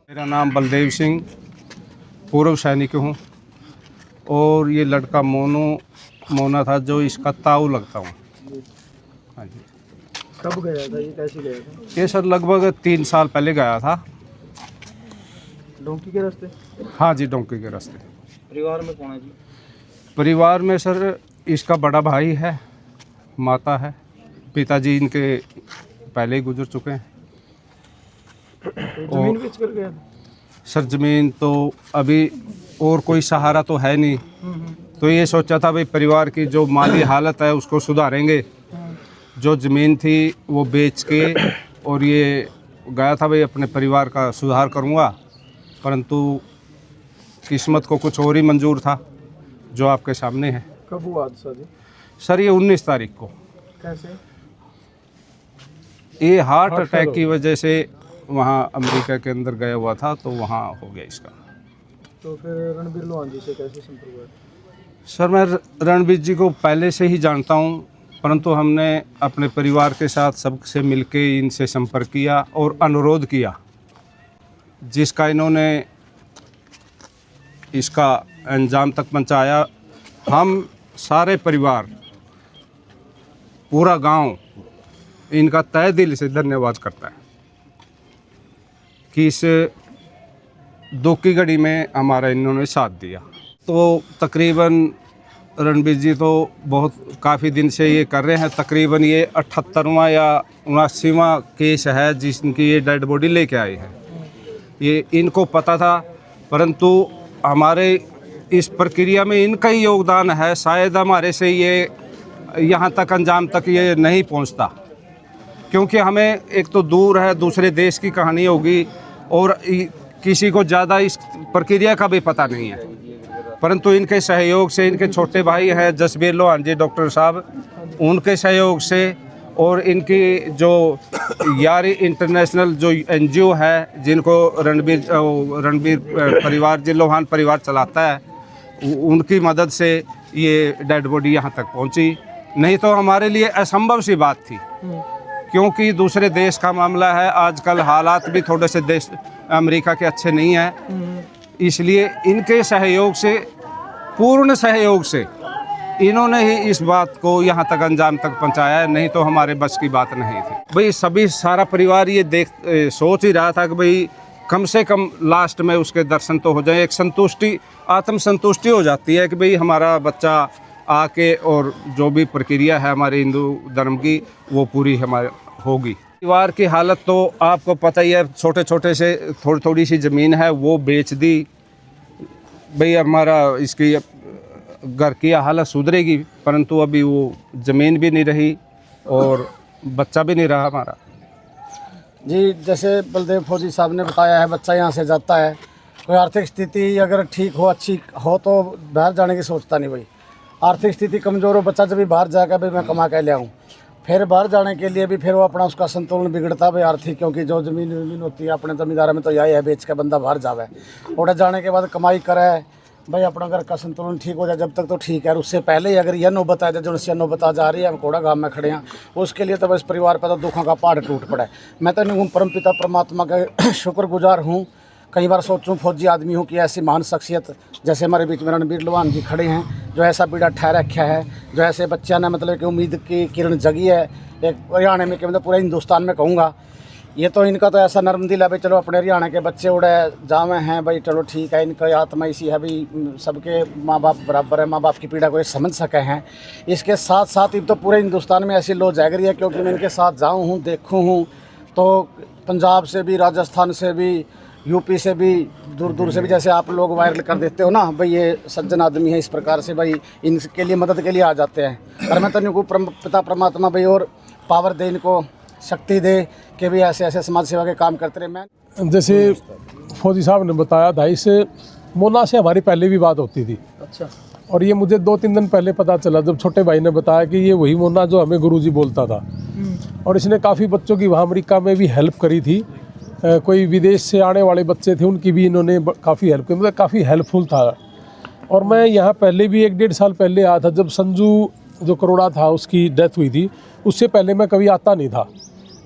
मेरा नाम बलदेव सिंह, पूर्व सैनिक हूँ। और ये लड़का मोना था जो इसका ताऊ लगता हूँ। हाँ जी। कब गया था ये, कैसे गया था? ये सर लगभग 3 साल पहले गया था। डोंकी के रास्ते? हाँ जी, डोंकी के रास्ते। परिवार में कौन है जी? परिवार में सर इसका बड़ा भाई है, माता है, पिताजी इनके पहले ही गुजर चुके हैं। जमीन बेच कर गया था? सर ज़मीन तो अभी और कोई सहारा तो है नहीं, तो ये सोचा था भाई परिवार की जो माली हालत है उसको सुधारेंगे। जो ज़मीन थी वो बेच के और ये गया था भाई अपने परिवार का सुधार करूँगा, परंतु किस्मत को कुछ और ही मंजूर था जो आपके सामने है। कब हुआ हादसा जी? सर ये 19 तारीख को। कैसे? ये हार्ट अटैक की वजह से वहाँ अमेरिका के अंदर गया हुआ था, तो वहाँ हो गया इसका। तो फिर रणबीर लोहान जी से कैसे संपर्क हुआ? सर मैं रणबीर जी को पहले से ही जानता हूँ, परंतु हमने अपने परिवार के साथ सबसे मिलके इनसे संपर्क किया और अनुरोध किया, जिसका इन्होंने इसका अंजाम तक पहुँचाया। हम सारे परिवार, पूरा गांव इनका तहे दिल से धन्यवाद करता है कि इस दुख की घड़ी में हमारा इन्होंने साथ दिया। तो तकरीबन रणबीर जी तो बहुत काफ़ी दिन से ये कर रहे हैं। तकरीबन ये 78वां या 79वां केस है जिसकी ये डेड बॉडी लेके आए हैं। ये इनको पता था, परंतु हमारे इस प्रक्रिया में इनका ही योगदान है। शायद हमारे से ये यहाँ तक अंजाम तक ये नहीं पहुँचता, क्योंकि हमें एक तो दूर है, दूसरे देश की कहानी होगी और किसी को ज़्यादा इस प्रक्रिया का भी पता नहीं है। परंतु इनके सहयोग से, इनके छोटे भाई हैं जसबीर लोहान जी डॉक्टर साहब, उनके सहयोग से और इनकी जो यारी इंटरनेशनल जो NGO है जिनको रणबीर परिवार जी लोहान परिवार चलाता है, उनकी मदद से ये डेड बॉडी यहाँ तक पहुँची। नहीं तो हमारे लिए असंभव सी बात थी, क्योंकि दूसरे देश का मामला है। आजकल हालात भी थोड़े से देश अमेरिका के अच्छे नहीं हैं, इसलिए इनके सहयोग से, पूर्ण सहयोग से इन्होंने ही इस बात को यहाँ तक अंजाम तक पहुँचाया है। नहीं तो हमारे बस की बात नहीं थी। भाई सभी सारा परिवार ये सोच ही रहा था कि भाई कम से कम लास्ट में उसके दर्शन तो हो जाए। एक संतुष्टि, आत्म संतुष्टि हो जाती है कि भाई हमारा बच्चा आके और जो भी प्रक्रिया है हमारे हिंदू धर्म की वो पूरी हमारे होगी। परिवार की हालत तो आपको पता ही है, छोटे छोटे से थोड़ी सी ज़मीन है वो बेच दी। भाई हमारा इसकी घर की हालत सुधरेगी, परंतु अभी वो ज़मीन भी नहीं रही और बच्चा भी नहीं रहा हमारा। जी, जैसे बलदेव फौजी साहब ने बताया है, बच्चा यहाँ से जाता है, कोई आर्थिक स्थिति अगर ठीक हो, अच्छी हो तो बाहर जाने की सोचता नहीं। भाई आर्थिक स्थिति कमज़ोर हो, बच्चा जब भी बाहर जाएगा भाई मैं कमा के ले आऊँ, फिर बाहर जाने के लिए भी फिर वो अपना उसका संतुलन बिगड़ता भाई आर्थिक, क्योंकि जो ज़मीन होती है अपने ज़मींदार में तो यही है बेच के बंदा बाहर जावे और जाने के बाद कमाई करे भाई अपना घर का संतुलन ठीक हो जाए जब तक तो ठीक है। और उससे पहले ही अगर यह नौबत आ जाए जो उससे नौबत आ जा रही है, हम कोड़ा गाँव में खड़े हैं, उसके लिए तो बस परिवार पर तो दुखों का पहाड़ टूट पड़ा है। मैं तो नहीं परम पिता परमात्मा का शुक्रगुजार हूँ। कई बार सोचूं फौजी आदमी हूँ कि ऐसी महान शख्सियत जैसे हमारे बीच में रणबीर लोहान जी खड़े हैं, जो ऐसा बीड़ा ठहर रखा है, जो ऐसे बच्चा ने मतलब कि उम्मीद की किरण जगी है एक हरियाणा में, कि मतलब पूरे हिंदुस्तान में कहूँगा। ये तो इनका तो ऐसा नरम दिल है भाई, चलो अपने हरियाणा के बच्चे उड़े जावे हैं भाई, चलो ठीक है। इनका आत्मा इसी है भाई, सबके माँ बाप बराबर है, माँ बाप की पीड़ा को ये समझ सके हैं। इसके साथ साथ ही तो पूरे हिंदुस्तान में ऐसी लो जाग रही है, क्योंकि मैं इनके साथ जाऊँ हूँ, देखूँ हूँ, तो पंजाब से भी, राजस्थान से भी, यूपी से भी, दूर दूर से भी, जैसे आप लोग वायरल कर देते हो ना भाई ये सज्जन आदमी है, इस प्रकार से भाई इनके लिए मदद के लिए आ जाते हैं। और मैं तो इनको पिता परमात्मा भाई और पावर दे, इनको शक्ति दे कि भी ऐसे ऐसे समाज सेवा के काम करते रहे। मैं जैसे फौजी साहब ने बताया था, इस मोना से हमारी पहले भी बात होती थी। अच्छा। और ये मुझे 2-3 दिन पहले पता चला जब छोटे भाई ने बताया कि ये वही मोना जो हमें गुरुजी बोलता था। और इसने काफ़ी बच्चों की वहाँ अमेरिका में भी हेल्प करी थी। कोई विदेश से आने वाले बच्चे थे, उनकी भी इन्होंने काफ़ी हेल्प की, मतलब काफ़ी हेल्पफुल था। और मैं यहाँ पहले भी 1-1.5 साल पहले आया था, जब संजू जो करोड़ा था उसकी डेथ हुई थी, उससे पहले मैं कभी आता नहीं था।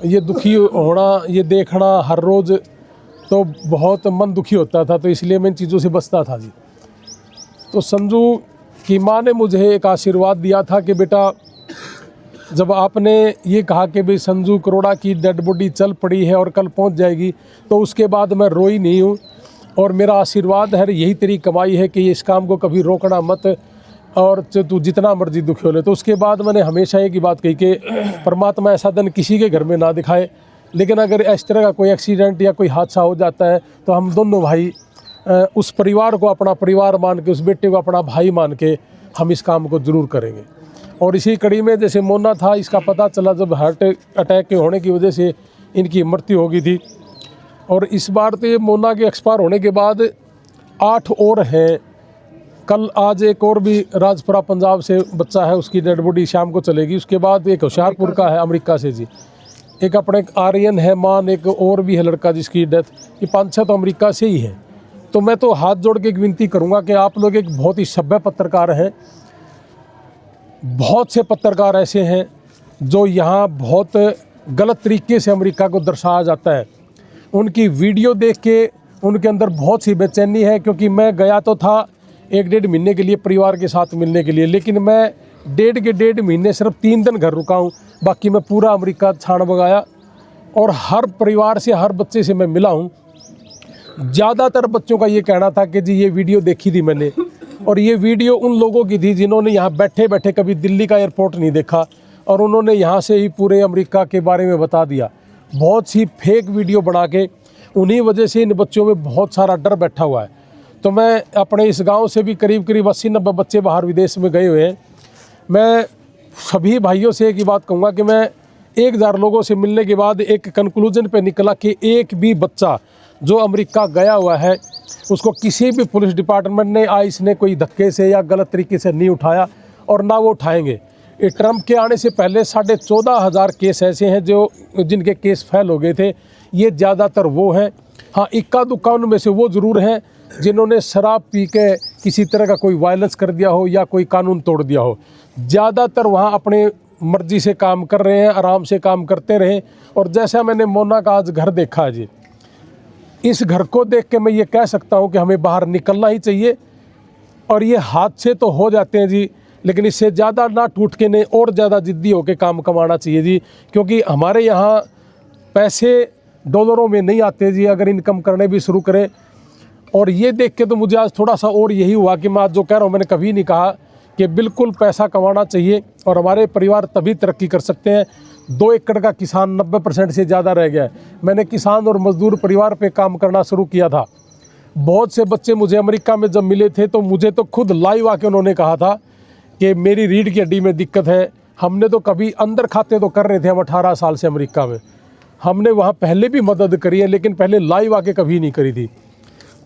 ये दुखी होना, ये देखना हर रोज़ तो बहुत मन दुखी होता था, तो इसलिए मैं इन चीज़ों से बचता था जी। तो संजू की माँ ने मुझे एक आशीर्वाद दिया था कि बेटा, जब आपने ये कहा कि भाई संजू करोड़ा की डेड बॉडी चल पड़ी है और कल पहुंच जाएगी, तो उसके बाद मैं रोई नहीं हूँ। और मेरा आशीर्वाद है, यही तेरी कमाई है कि इस काम को कभी रोकना मत, और तू जितना मर्जी दुखी हो ले। तो उसके बाद मैंने हमेशा एक ही बात कही कि परमात्मा ऐसा दिन किसी के घर में ना दिखाए, लेकिन अगर इस तरह का कोई एक्सीडेंट या कोई हादसा हो जाता है तो हम दोनों भाई उस परिवार को अपना परिवार मान के, उस बेटे को अपना भाई मान के हम इस काम को ज़रूर करेंगे। और इसी कड़ी में जैसे मोना था, इसका पता चला जब हार्ट अटैक के होने की वजह से इनकी मृत्यु हो गई थी। और इस बार तो ये मोना के एक्सपायर होने के बाद 8 और हैं। कल आज एक और भी राजपुरा पंजाब से बच्चा है, उसकी डेड बॉडी शाम को चलेगी। उसके बाद एक होशियारपुर का है, अमेरिका से जी, एक अपने आर्यन है मान, एक और भी है लड़का जिसकी डेथ। ये 5-6 तो अमेरिका से ही है। तो मैं तो हाथ जोड़ के एक विनती करूँगा कि आप लोग एक बहुत ही सभ्य पत्रकार हैं। बहुत से पत्रकार ऐसे हैं जो यहाँ बहुत गलत तरीके से अमेरिका को दर्शाया जाता है। उनकी वीडियो देख के उनके अंदर बहुत सी बेचैनी है, क्योंकि मैं गया तो था 1-1.5 महीने के लिए परिवार के साथ मिलने के लिए, लेकिन मैं 1.5 महीने सिर्फ 3 दिन घर रुका हूँ, बाकी मैं पूरा अमेरिका छान बगाया। और हर परिवार से, हर बच्चे से मैं मिला हूँ। ज़्यादातर बच्चों का ये कहना था कि जी ये वीडियो देखी थी मैंने, और ये वीडियो उन लोगों की थी जिन्होंने यहाँ बैठे बैठे कभी दिल्ली का एयरपोर्ट नहीं देखा, और उन्होंने यहाँ से ही पूरे अमेरिका के बारे में बता दिया। बहुत सी फेक वीडियो बना के, उन्हीं वजह से इन बच्चों में बहुत सारा डर बैठा हुआ है। तो मैं अपने इस गांव से भी करीब 80-90 बच्चे बाहर विदेश में गए हुए हैं। मैं सभी भाइयों से एक ही बात कहूँगा कि मैं 1000 लोगों से मिलने के बाद एक कंक्लूजन पे निकला कि एक भी बच्चा जो अमेरिका गया हुआ है उसको किसी भी पुलिस डिपार्टमेंट ने आईस ने कोई धक्के से या गलत तरीके से नहीं उठाया, और ना वो उठाएंगे। ये ट्रंप के आने से पहले 14,500 केस ऐसे हैं जो जिनके केस फेल हो गए थे। ये ज़्यादातर वो हैं, हाँ इक्का दुक्का उनमें से वो ज़रूर हैं जिन्होंने शराब पी के किसी तरह का कोई वायलेंस कर दिया हो या कोई कानून तोड़ दिया हो। ज़्यादातर वहाँ अपने मर्जी से काम कर रहे हैं, आराम से काम करते रहें। और जैसा मैंने मोना का आज घर देखा है जी, इस घर को देख के मैं ये कह सकता हूँ कि हमें बाहर निकलना ही चाहिए। और ये हादसे तो हो जाते हैं जी, लेकिन इससे ज़्यादा ना टूट के नहीं, और ज़्यादा जिद्दी होकर काम कमाना चाहिए जी, क्योंकि हमारे यहाँ पैसे डॉलरों में नहीं आते जी, अगर इनकम करने भी शुरू करें। और ये देख के तो मुझे आज थोड़ा सा और यही हुआ कि मैं आज जो कह रहा हूँ, मैंने कभी नहीं कहा कि बिल्कुल पैसा कमाना चाहिए और हमारे परिवार तभी तरक्की कर सकते हैं। 2 एकड़ का किसान 90% से ज़्यादा रह गया है। मैंने किसान और मजदूर परिवार पे काम करना शुरू किया था। बहुत से बच्चे मुझे अमेरिका में जब मिले थे तो मुझे तो खुद लाइव आके उन्होंने कहा था कि मेरी रीढ़ की हड्डी में दिक्कत है। हमने तो कभी अंदर खाते तो कर रहे थे हम 18 साल से अमेरिका में, हमने वहाँ पहले भी मदद करी है, लेकिन पहले लाइव आके कभी नहीं करी थी।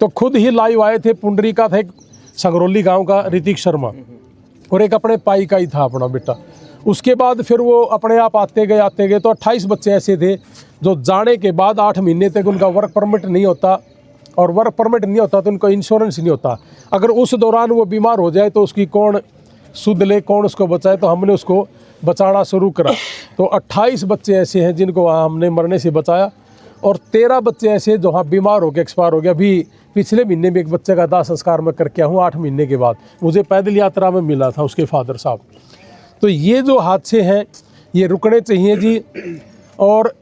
तो खुद ही लाइव आए थे। पुंडरी का था एक संगरौली गाँव का ऋतिक शर्मा, और एक अपने पाई का ही था अपना बेटा। उसके बाद फिर वो अपने आप आते गए तो 28 बच्चे ऐसे थे जो जाने के बाद 8 महीने तक उनका वर्क परमिट नहीं होता, और वर्क परमिट नहीं होता तो उनका इंश्योरेंस नहीं होता। अगर उस दौरान वो बीमार हो जाए तो उसकी कौन सुध ले, कौन उसको बचाए, तो हमने उसको बचाना शुरू करा। तो 28 बच्चे ऐसे हैं जिनको हमने मरने से बचाया, और 13 बच्चे ऐसे जो हाँ बीमार होकर एक्सपायर हो गया। अभी पिछले महीने में एक बच्चे का दाह संस्कार मैं करके हूँ 8 महीने के बाद, मुझे पैदल यात्रा में मिला था उसके फादर साहब। तो ये जो हादसे हैं ये रुकने चाहिए जी, और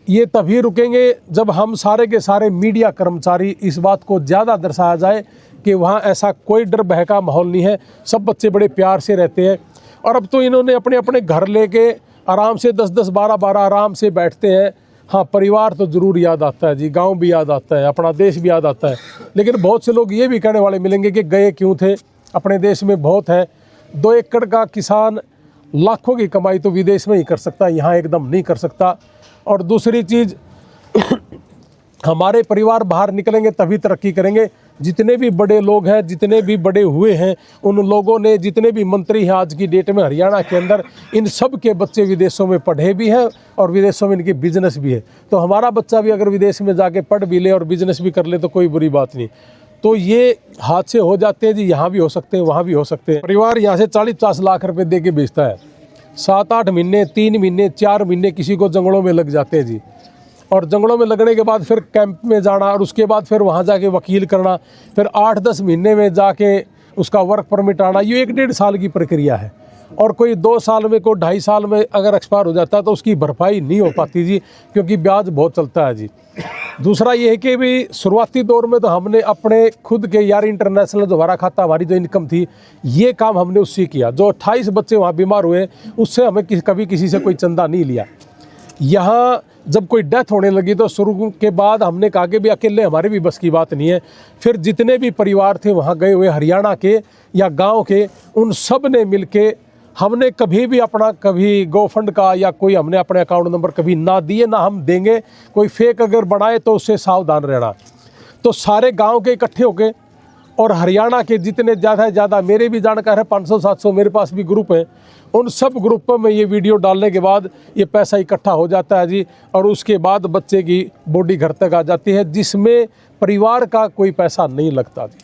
ये तभी रुकेंगे जब हम सारे के सारे मीडिया कर्मचारी इस बात को ज़्यादा दर्शाया जाए कि वहाँ ऐसा कोई डर भय का माहौल नहीं है, सब बच्चे बड़े प्यार से रहते हैं। और अब तो इन्होंने अपने अपने घर लेके आराम से 10-10, 12-12 आराम से बैठते हैं। हाँ परिवार तो ज़रूर याद आता है जी, गांव भी याद आता है, अपना देश भी याद आता है। लेकिन बहुत से लोग ये भी कहने वाले मिलेंगे कि गए क्यों थे, अपने देश में बहुत है। 2 एकड़ का किसान लाखों की कमाई तो विदेश में ही कर सकता है, यहाँ एकदम नहीं कर सकता। और दूसरी चीज़ हमारे परिवार बाहर निकलेंगे तभी तरक्की करेंगे, जितने भी बड़े लोग हैं, जितने भी बड़े हुए हैं, उन लोगों ने, जितने भी मंत्री हैं आज की डेट में हरियाणा के अंदर, इन सब के बच्चे विदेशों में पढ़े भी हैं और विदेशों में इनके बिजनेस भी है। तो हमारा बच्चा भी अगर विदेश में जाके पढ़ भी ले और बिजनेस भी कर ले तो कोई बुरी बात नहीं। तो ये हादसे हो जाते हैं जी, यहाँ भी हो सकते हैं, वहाँ भी हो सकते हैं। परिवार यहाँ से 40-50 लाख रुपए दे के बेचता है, 7-8 महीने, 3 महीने, 4 महीने किसी को जंगलों में लग जाते हैं जी। और जंगलों में लगने के बाद फिर कैंप में जाना और उसके बाद फिर वहाँ जाके वकील करना, फिर 8-10 महीने में जाके उसका वर्क परमिट आना, ये 1-1.5 साल की प्रक्रिया है। और कोई 2 साल में, कोई 2.5 साल में अगर एक्सपायर हो जाता है तो उसकी भरपाई नहीं हो पाती जी, क्योंकि ब्याज बहुत चलता है जी। दूसरा ये है कि भी शुरुआती दौर में तो हमने अपने खुद के यार इंटरनेशनल जो हमारा खाता, हमारी जो इनकम थी, ये काम हमने उससे किया। जो 28 बच्चे वहाँ बीमार हुए उससे हमें कभी किसी से कोई चंदा नहीं लिया। यहाँ जब कोई डेथ होने लगी तो शुरू के बाद हमने कहा कि भी अकेले हमारे भी बस की बात नहीं है। फिर जितने भी परिवार थे वहाँ गए हुए हरियाणा के या गांव के, उन सब ने मिलके, हमने कभी भी अपना कभी गोफंड का या कोई हमने अपने अकाउंट नंबर कभी ना दिए, ना हम देंगे। कोई फेक अगर बनाए तो उससे सावधान रहना। तो सारे गाँव के इकट्ठे होके और हरियाणा के जितने ज़्यादा से ज़्यादा, मेरे भी जानकार है 500-700 मेरे पास भी ग्रुप हैं, उन सब ग्रुपों में ये वीडियो डालने के बाद ये पैसा इकट्ठा हो जाता है जी। और उसके बाद बच्चे की बॉडी घर तक आ जाती है, जिसमें परिवार का कोई पैसा नहीं लगता जी।